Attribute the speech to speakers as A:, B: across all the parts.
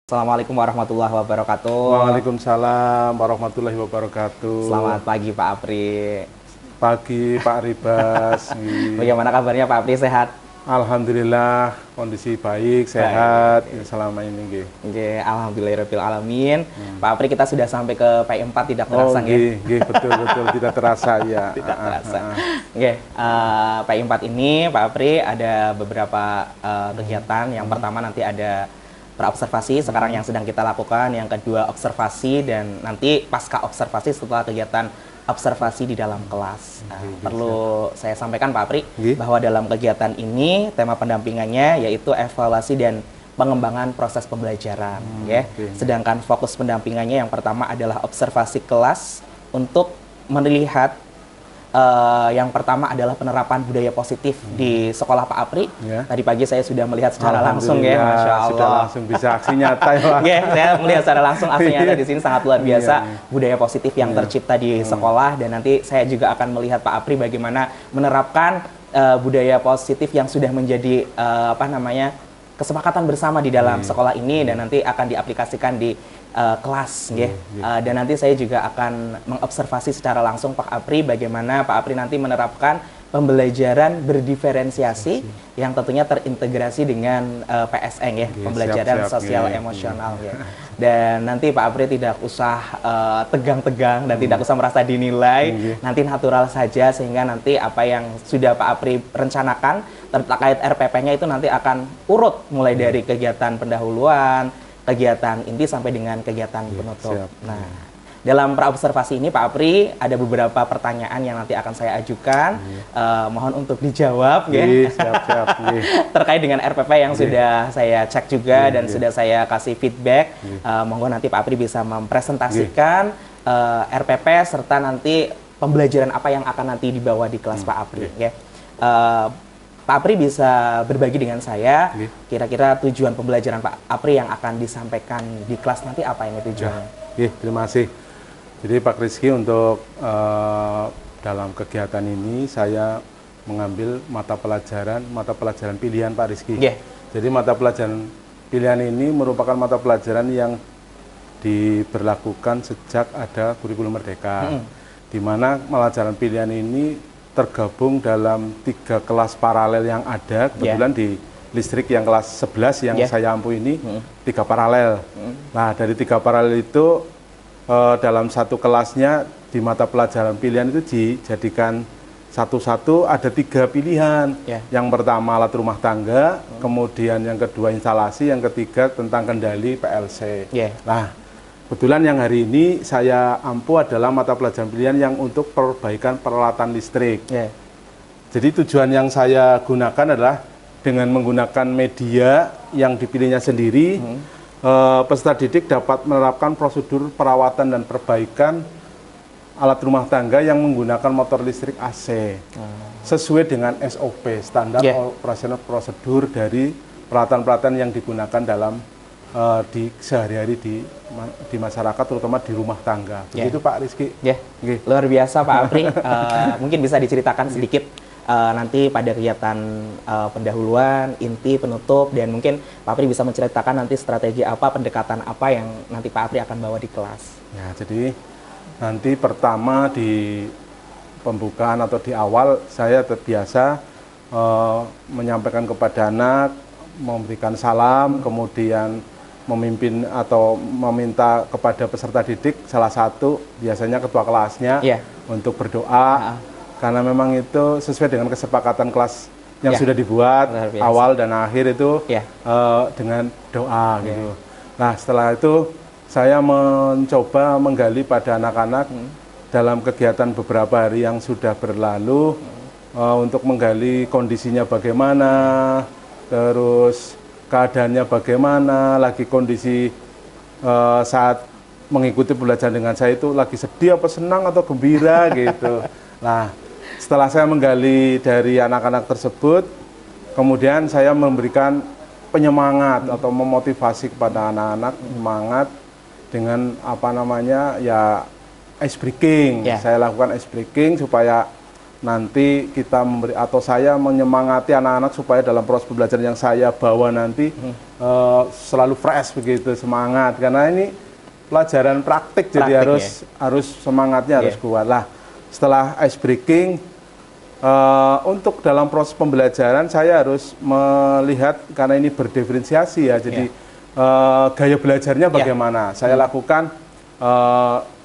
A: Assalamualaikum warahmatullahi wabarakatuh.
B: Waalaikumsalam warahmatullahi wabarakatuh.
A: Selamat pagi Pak Apri.
B: Pagi Pak Ribas.
A: Bagaimana kabarnya Pak Apri, sehat?
B: Alhamdulillah kondisi baik, sehat selama ini.
A: Alhamdulillahirabbil alamin. Pak Apri, kita sudah sampai ke P4 tidak terasa
B: betul tidak terasa ya.
A: Tidak terasa. P4 ini Pak Apri ada beberapa kegiatan. Yang pertama nanti ada praobservasi sekarang yang sedang kita lakukan, yang kedua observasi, dan nanti pasca observasi setelah kegiatan observasi di dalam kelas. Perlu saya sampaikan Pak Apri bahwa dalam kegiatan ini tema pendampingannya yaitu evaluasi dan pengembangan proses pembelajaran. Sedangkan fokus pendampingannya yang pertama adalah observasi kelas untuk melihat yang pertama adalah penerapan budaya positif di sekolah Pak Apri. Tadi pagi saya sudah melihat secara langsung Masya Allah.
B: Sudah langsung bisa aksi nyata ya.
A: Saya melihat secara langsung aksi nyata di sini sangat luar biasa. Budaya positif yang tercipta di sekolah, dan nanti saya juga akan melihat Pak Apri bagaimana menerapkan budaya positif yang sudah menjadi kesepakatan bersama di dalam sekolah ini, dan nanti akan diaplikasikan di kelas, dan nanti saya juga akan mengobservasi secara langsung Pak Apri bagaimana Pak Apri nanti menerapkan pembelajaran berdiferensiasi yang tentunya terintegrasi dengan PSN pembelajaran sosial emosional Dan nanti Pak Apri tidak usah tegang-tegang dan tidak usah merasa dinilai, nanti natural saja, sehingga nanti apa yang sudah Pak Apri rencanakan terkait RPP-nya itu nanti akan urut mulai dari kegiatan pendahuluan, kegiatan inti sampai dengan kegiatan penutup. Nah, dalam praobservasi ini Pak Apri ada beberapa pertanyaan yang nanti akan saya ajukan. Mohon untuk dijawab terkait dengan RPP yang sudah saya cek juga dan sudah saya kasih feedback. Monggo nanti Pak Apri bisa mempresentasikan RPP serta nanti pembelajaran apa yang akan nanti dibawa di kelas Pak Apri. Pak Apri bisa berbagi dengan saya kira-kira tujuan pembelajaran Pak Apri yang akan disampaikan di kelas nanti apa ini tujuannya?
B: Terima kasih. Jadi Pak Rizky, untuk dalam kegiatan ini saya mengambil mata pelajaran pilihan Pak Rizky. Jadi mata pelajaran pilihan ini merupakan mata pelajaran yang diberlakukan sejak ada kurikulum merdeka, di mana pelajaran pilihan ini tergabung dalam 3 kelas paralel yang ada. Kebetulan di listrik yang kelas 11 yang saya ampu ini 3 paralel. Nah, dari 3 paralel itu dalam satu kelasnya di mata pelajaran pilihan itu dijadikan satu-satu ada 3 pilihan. Yang pertama alat rumah tangga, kemudian yang kedua instalasi, yang ketiga tentang kendali PLC. Nah, kebetulan yang hari ini saya ampu adalah mata pelajaran pilihan yang untuk perbaikan peralatan listrik. Jadi tujuan yang saya gunakan adalah dengan menggunakan media yang dipilihnya sendiri, peserta didik dapat menerapkan prosedur perawatan dan perbaikan alat rumah tangga yang menggunakan motor listrik AC sesuai dengan SOP, standar operasional prosedur dari peralatan-peralatan yang digunakan dalam di sehari-hari di masyarakat, terutama di rumah tangga. Begitu Pak Rizky.
A: Luar biasa Pak Apri. Mungkin bisa diceritakan sedikit nanti pada kegiatan pendahuluan, inti, penutup, dan mungkin Pak Apri bisa menceritakan nanti strategi apa, pendekatan apa yang nanti Pak Apri akan bawa di kelas.
B: Jadi nanti pertama di pembukaan atau di awal saya terbiasa menyampaikan kepada anak, memberikan salam, kemudian memimpin atau meminta kepada peserta didik, salah satu biasanya ketua kelasnya untuk berdoa, karena memang itu sesuai dengan kesepakatan kelas yang sudah dibuat awal dan akhir itu dengan doa gitu. Nah, setelah itu saya mencoba menggali pada anak-anak dalam kegiatan beberapa hari yang sudah berlalu, untuk menggali kondisinya bagaimana, terus keadaannya bagaimana, lagi kondisi saat mengikuti pembelajaran dengan saya itu lagi sedih apa senang atau gembira gitu. Nah, setelah saya menggali dari anak-anak tersebut, kemudian saya memberikan penyemangat atau memotivasi kepada anak-anak, semangat dengan ice breaking. Saya lakukan ice breaking supaya nanti kita memberi atau saya menyemangati anak-anak supaya dalam proses pembelajaran yang saya bawa nanti selalu fresh begitu, semangat, karena ini pelajaran praktik jadi harus semangatnya harus kuat lah. Setelah ice breaking, untuk dalam proses pembelajaran saya harus melihat, karena ini berdiferensiasi ya, jadi gaya belajarnya bagaimana. Saya lakukan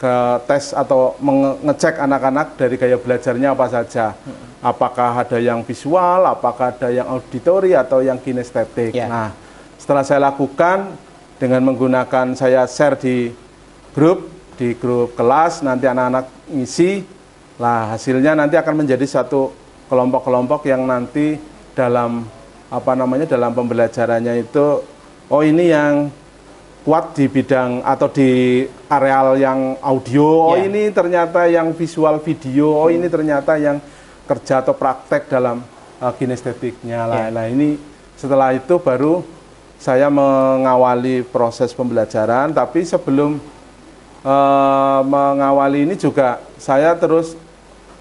B: ke tes atau mengecek anak-anak dari gaya belajarnya apa saja. Apakah ada yang visual, apakah ada yang auditori atau yang kinestetik. Nah, setelah saya lakukan dengan menggunakan, saya share di grup kelas, nanti anak-anak ngisi. Lah, hasilnya nanti akan menjadi satu kelompok-kelompok yang nanti dalam dalam pembelajarannya itu, oh ini yang kuat di bidang atau di areal yang audio, oh ini ternyata yang visual video, oh ini ternyata yang kerja atau praktek dalam kinestetiknya lah. Nah, ini setelah itu baru saya mengawali proses pembelajaran, tapi sebelum mengawali ini juga saya terus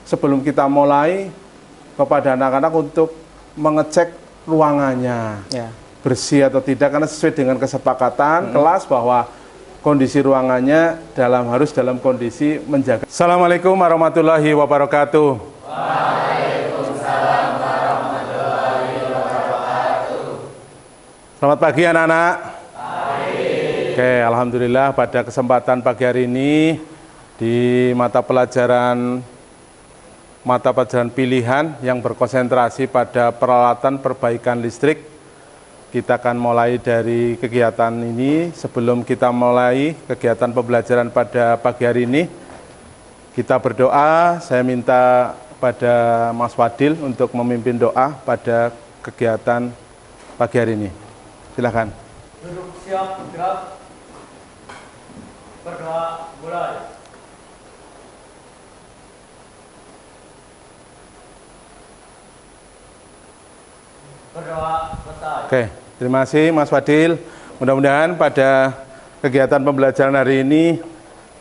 B: sebelum kita mulai kepada anak-anak untuk mengecek ruangannya. Bersih atau tidak, karena sesuai dengan kesepakatan kelas bahwa kondisi ruangannya harus dalam kondisi menjaga. Assalamualaikum warahmatullahi wabarakatuh. Waalaikumsalam warahmatullahi wabarakatuh. Selamat pagi anak-anak. Oke, alhamdulillah pada kesempatan pagi hari ini di mata pelajaran pilihan yang berkonsentrasi pada peralatan perbaikan listrik. Kita akan mulai dari kegiatan ini. Sebelum kita mulai kegiatan pembelajaran pada pagi hari ini, kita berdoa. Saya minta pada Mas Fadil untuk memimpin doa pada kegiatan pagi hari ini. Silakan.
C: Duduk siap, gerak. Berdoa, mulai. Berdoa, selesai.
B: Oke, terima kasih Mas Fadil. Mudah-mudahan pada kegiatan pembelajaran hari ini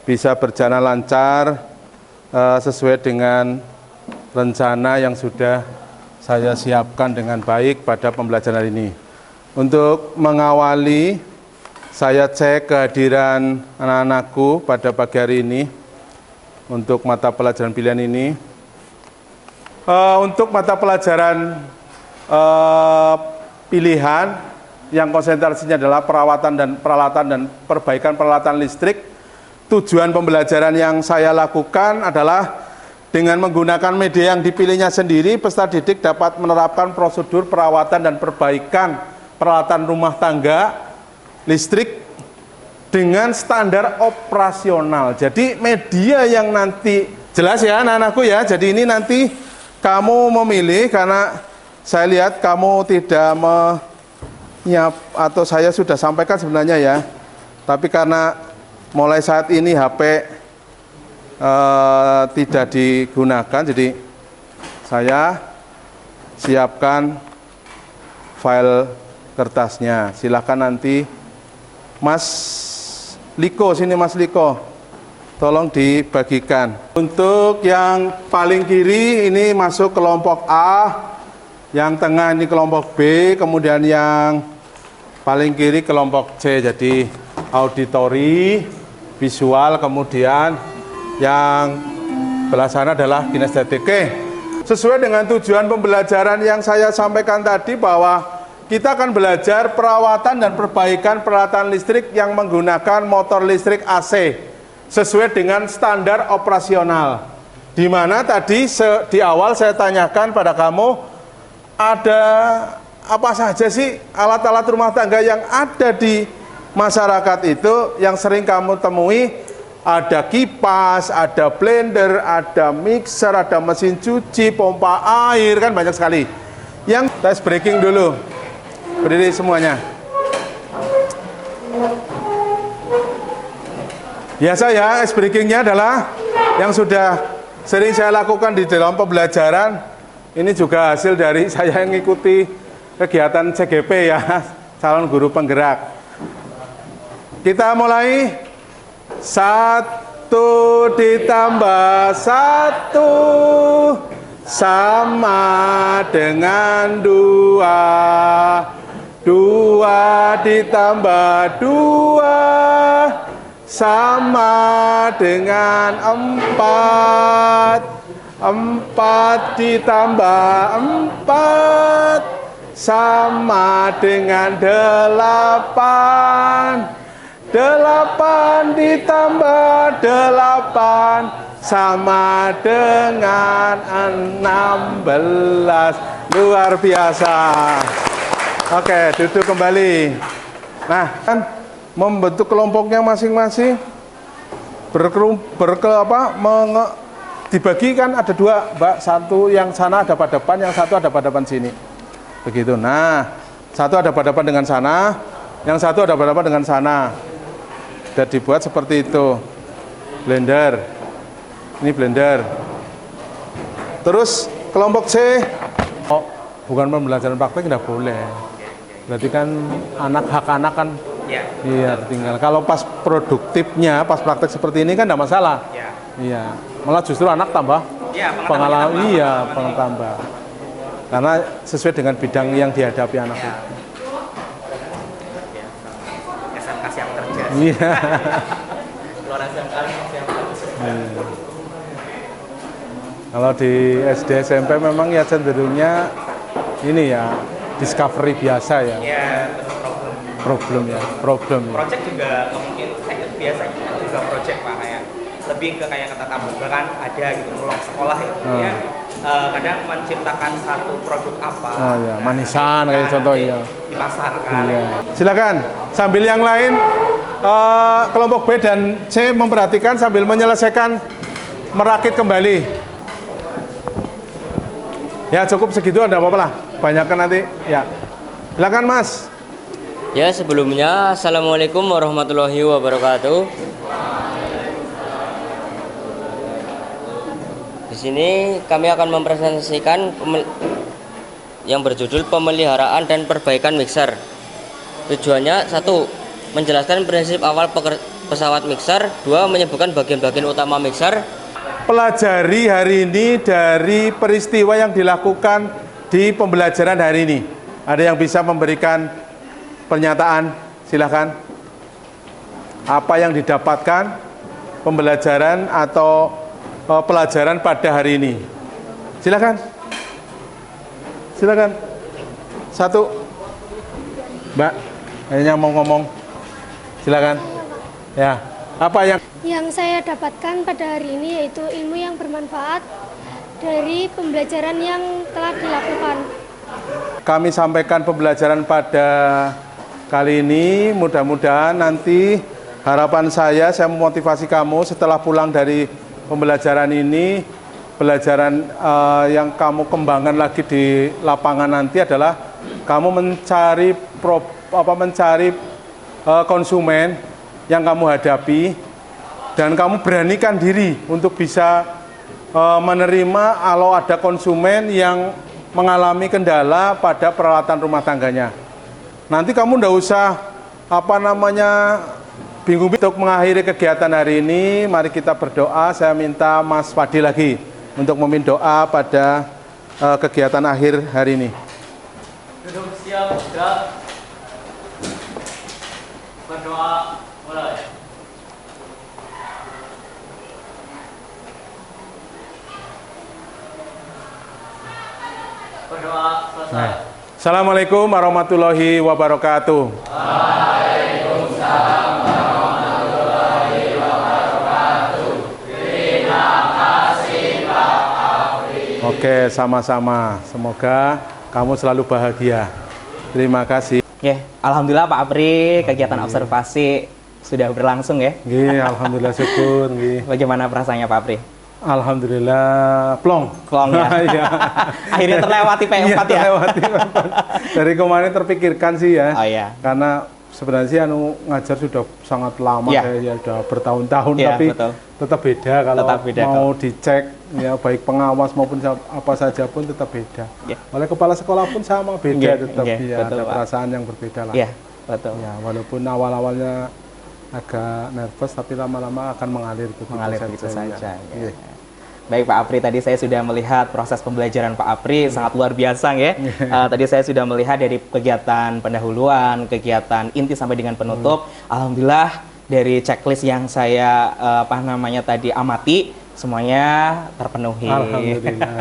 B: bisa berjalan lancar sesuai dengan rencana yang sudah saya siapkan dengan baik pada pembelajaran hari ini. Untuk mengawali, saya cek kehadiran anak-anakku pada pagi hari ini untuk mata pelajaran pilihan ini. Untuk mata pelajaran pilihan yang konsentrasinya adalah perawatan dan peralatan dan perbaikan peralatan listrik. Tujuan pembelajaran yang saya lakukan adalah dengan menggunakan media yang dipilihnya sendiri, peserta didik dapat menerapkan prosedur perawatan dan perbaikan peralatan rumah tangga listrik dengan standar operasional. Jadi media yang nanti, jelas ya anak-anakku ya, jadi ini nanti kamu memilih, karena saya lihat kamu tidak atau saya sudah sampaikan sebenarnya ya, tapi karena mulai saat ini HP tidak digunakan, jadi saya siapkan file kertasnya. Silakan nanti Mas Liko, sini Mas Liko, tolong dibagikan. Untuk yang paling kiri ini masuk kelompok A, yang tengah ini kelompok B, kemudian yang paling kiri kelompok C. Jadi auditori, visual, kemudian yang belah sana adalah kinestetik. Oke, sesuai dengan tujuan pembelajaran yang saya sampaikan tadi, bahwa kita akan belajar perawatan dan perbaikan peralatan listrik yang menggunakan motor listrik AC sesuai dengan standar operasional. Di mana tadi di awal saya tanyakan pada kamu, ada apa saja sih alat-alat rumah tangga yang ada di masyarakat itu yang sering kamu temui? Ada kipas, ada blender, ada mixer, ada mesin cuci, pompa air, kan banyak sekali. Yang tes breaking dulu, berdiri semuanya. Biasa ya, ice breakingnya adalah yang sudah sering saya lakukan di dalam pembelajaran. Ini juga hasil dari saya mengikuti kegiatan CGP ya, calon guru penggerak. Kita mulai. 1 ditambah 1 sama dengan 2. 2 ditambah 2 sama dengan 4. 4 ditambah 4 sama dengan 8. 8 ditambah 8 sama dengan 16. Luar biasa. Oke, duduk kembali. Nah, kan membentuk kelompoknya masing-masing dibagi kan ada 2, Mbak. Satu yang sana ada pada depan, yang satu ada pada depan sini. Begitu. Nah, satu ada pada depan dengan sana, yang satu ada pada depan dengan sana. Dan dibuat seperti itu. Blender. Ini blender. Terus kelompok C. Oh, bukan pembelajaran praktek tidak boleh. Berarti kan hak anak kan. Iya, tinggal. Kalau pas produktifnya, pas praktek seperti ini kan tidak masalah. Iya. Malah justru anak tambah pengalaman. Iya, tambah. Karena sesuai dengan bidang yang dihadapi anak itu.
A: SMK siap kerja.
B: Iya.
A: Luar SMK siap kerja.
B: Kalau di SD SMP memang ya cenderungnya ini ya discovery biasa ya.
A: Iya,
B: problem.
A: Project juga mungkin biasanya juga project Pak, kayak lebih ke kayak kata tamu kan ada gitu mulai sekolah ya. Ya kadang menciptakan satu produk apa.
B: Oh ya, manisan kayak contoh ya.
A: Dipasarkan.
B: Iya. Silakan. Sambil yang lain kelompok B dan C memperhatikan sambil menyelesaikan merakit kembali. Ya cukup segitu, ada apa-apa lah. Banyakkan nanti. Ya. Silakan Mas.
D: Ya, sebelumnya Assalamualaikum warahmatullahi wabarakatuh. Di sini kami akan mempresentasikan yang berjudul pemeliharaan dan perbaikan mixer. Tujuannya 1. Menjelaskan prinsip awal pesawat mixer. 2. Menyebutkan bagian-bagian utama mixer.
B: Pelajari hari ini dari peristiwa yang dilakukan di pembelajaran hari ini. Ada yang bisa memberikan pernyataan, silahkan. Apa yang didapatkan pembelajaran atau pelajaran pada hari ini? Silahkan. Silakan. 1. Mbak, kayaknya mau ngomong. Silakan. Ya. Apa
E: yang saya dapatkan pada hari ini yaitu ilmu yang bermanfaat dari pembelajaran yang telah dilakukan.
B: Kami sampaikan pembelajaran pada kali ini, mudah-mudahan nanti harapan saya memotivasi kamu setelah pulang dari pembelajaran ini, pelajaran yang kamu kembangkan lagi di lapangan nanti adalah kamu mencari konsumen yang kamu hadapi dan kamu beranikan diri untuk bisa menerima kalau ada konsumen yang mengalami kendala pada peralatan rumah tangganya. Nanti kamu ndak usah bingung untuk mengakhiri kegiatan hari ini. Mari kita berdoa. Saya minta Mas Fadil lagi untuk memimpin doa pada kegiatan akhir hari ini.
C: Duduk siap, gerak. Berdoa, mulai. Berdoa, selesai.
B: Assalamualaikum warahmatullahi wabarakatuh.
C: Waalaikumsalam warahmatullahi wabarakatuh. Terima kasih Pak Apri.
B: Oke, sama-sama. Semoga kamu selalu bahagia. Terima kasih.
A: Alhamdulillah Pak Apri, kegiatan observasi sudah berlangsung ya.
B: Alhamdulillah syukur.
A: Bagaimana perasaannya Pak Apri?
B: Alhamdulillah plong
A: ya.
B: Iya.
A: Akhirnya terlewati P4 ya.
B: Terlewati. Dari kemarin terpikirkan sih ya.
A: Oh iya.
B: Karena sebenarnya sih ngajar sudah sangat lama ya sudah bertahun-tahun tapi
A: betul.
B: Tetap beda kalau mau dicek ya baik pengawas maupun apa saja pun tetap beda. Oleh kepala sekolah pun sama beda tetap ya betul, ada perasaan yang berbeda lah.
A: Iya, betul.
B: Ya, walaupun awal-awalnya agak nervous tapi lama-lama akan mengalir begitu
A: saja.
B: Ya.
A: Baik Pak Apri, tadi saya sudah melihat proses pembelajaran Pak Apri sangat luar biasa ya. Tadi saya sudah melihat dari kegiatan pendahuluan, kegiatan inti sampai dengan penutup. Alhamdulillah dari checklist yang saya tadi amati semuanya terpenuhi.
B: Alhamdulillah.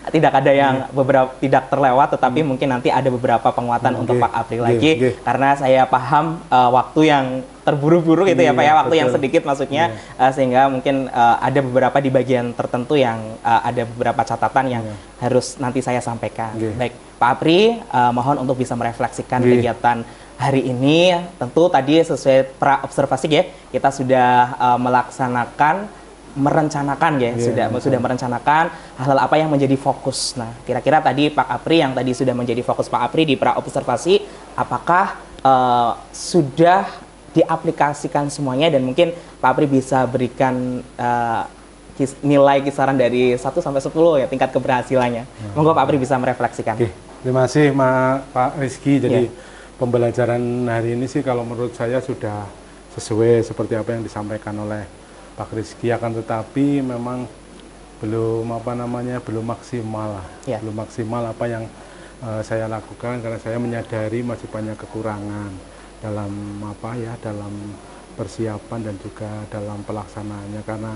A: Tidak ada yang beberapa tidak terlewat, tetapi mungkin nanti ada beberapa penguatan untuk Pak Apri lagi karena saya paham waktu yang terburu-buru gitu ya Pak ya, waktu yang sedikit maksudnya sehingga mungkin ada beberapa di bagian tertentu yang ada beberapa catatan yang harus nanti saya sampaikan. Baik Pak Apri, mohon untuk bisa merefleksikan kegiatan hari ini. Tentu tadi sesuai pra-observasi ya, kita sudah merencanakan ya, sudah merencanakan hal-hal apa yang menjadi fokus. Nah, kira-kira tadi Pak Apri yang tadi sudah menjadi fokus Pak Apri di pra-observasi, apakah sudah diaplikasikan semuanya, dan mungkin Pak Apri bisa berikan nilai kisaran dari 1 sampai 10 ya tingkat keberhasilannya. Monggo Pak Apri bisa merefleksikan.
B: Terima kasih Pak Rizky. Jadi pembelajaran hari ini sih kalau menurut saya sudah sesuai seperti apa yang disampaikan oleh Pak Rizky, akan tetapi memang belum belum maksimal lah. Belum maksimal apa yang saya lakukan karena saya menyadari masih banyak kekurangan dalam dalam persiapan dan juga dalam pelaksanaannya, karena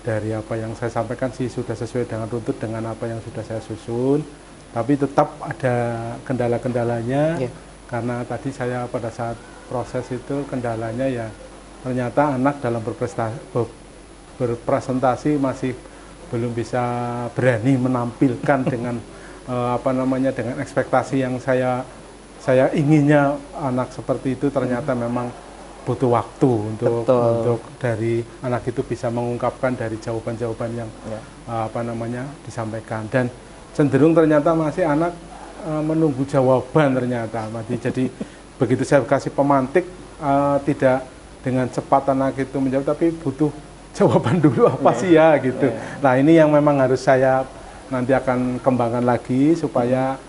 B: dari apa yang saya sampaikan sih sudah sesuai dengan runtut dengan apa yang sudah saya susun, tapi tetap ada kendala-kendalanya karena tadi saya pada saat proses itu kendalanya ya ternyata anak dalam berpresentasi masih belum bisa berani menampilkan dengan dengan ekspektasi yang saya inginnya anak seperti itu. Ternyata memang butuh waktu untuk dari anak itu bisa mengungkapkan dari jawaban-jawaban yang disampaikan, dan cenderung ternyata masih anak menunggu jawaban ternyata. Jadi begitu saya kasih pemantik tidak dengan cepat anak itu menjawab, tapi butuh jawaban dulu apa sih ya gitu. Nah ini yang memang harus saya nanti akan kembangkan lagi supaya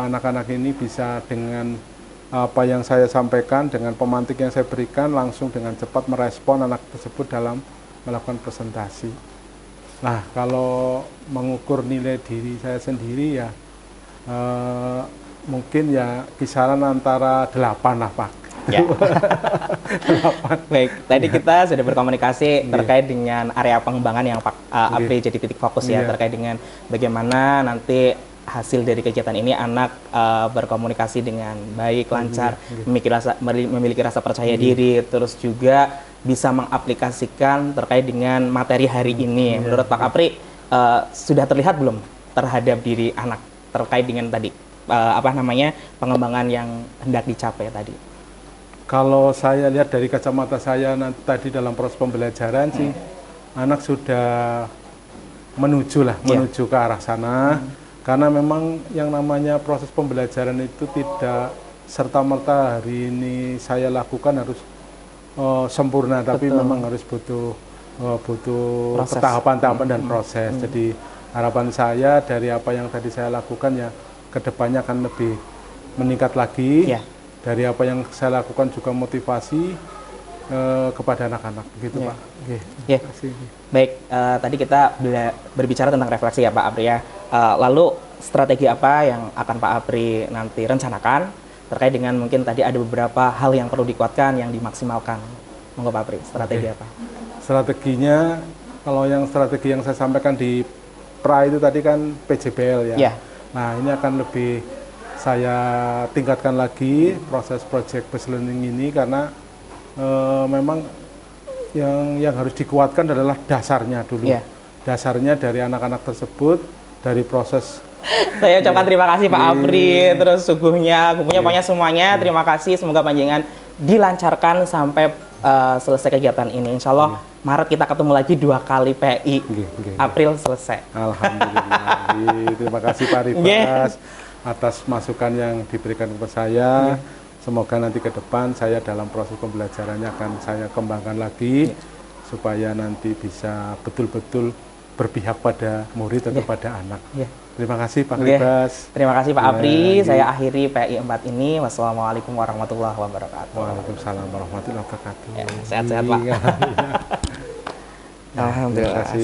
B: anak-anak ini bisa dengan apa yang saya sampaikan, dengan pemantik yang saya berikan langsung dengan cepat merespon anak tersebut dalam melakukan presentasi. Nah kalau mengukur nilai diri saya sendiri ya mungkin ya kisaran antara 8 lah Pak. Ya.
A: Baik, tadi kita sudah berkomunikasi terkait dengan area pengembangan yang Pak Apri jadi titik fokus ya, terkait dengan bagaimana nanti hasil dari kegiatan ini anak berkomunikasi dengan baik, lancar, memiliki rasa percaya diri, terus juga bisa mengaplikasikan terkait dengan materi hari ini. Menurut Pak Apri sudah terlihat belum terhadap diri anak terkait dengan tadi pengembangan yang hendak dicapai tadi?
B: Kalau saya lihat dari kacamata saya tadi dalam proses pembelajaran sih anak sudah menuju ke arah sana, karena memang yang namanya proses pembelajaran itu tidak serta-merta hari ini saya lakukan harus sempurna, tapi memang harus butuh tahapan-tahapan dan proses. Jadi harapan saya dari apa yang tadi saya lakukan ya kedepannya akan lebih meningkat lagi. Dari apa yang saya lakukan juga motivasi kepada anak-anak, begitu Pak.
A: Baik, tadi kita berbicara tentang refleksi ya Pak Apri ya. Lalu strategi apa yang akan Pak Apri nanti rencanakan terkait dengan mungkin tadi ada beberapa hal yang perlu dikuatkan, yang dimaksimalkan. Monggo Pak Apri, strategi apa?
B: Strateginya, kalau yang strategi yang saya sampaikan di pra itu tadi kan PJBL ya. Nah ini akan lebih saya tingkatkan lagi proses project based learning ini, karena memang yang harus dikuatkan adalah dasarnya dulu. Dasarnya dari anak-anak tersebut, dari proses.
A: Saya ucapkan terima kasih Pak Apri, terus suguhnya pokoknya semuanya terima kasih. Semoga panjenengan dilancarkan sampai selesai kegiatan ini. Insya Allah Maret kita ketemu lagi 2 kali PI. April selesai.
B: Alhamdulillah. Terima kasih Pak Rifas atas masukan yang diberikan kepada saya. Semoga nanti ke depan saya dalam proses pembelajarannya akan saya kembangkan lagi supaya nanti bisa betul-betul berpihak pada murid atau pada anak. Terima kasih Pak Ribas.
A: Terima kasih Pak Apri. Saya akhiri PI 4 ini. Wassalamualaikum warahmatullahi wabarakatuh.
B: Waalaikumsalam warahmatullahi wabarakatuh.
A: Sehat-sehat Pak.
B: Terima
A: Alhamdulillah.
B: kasih.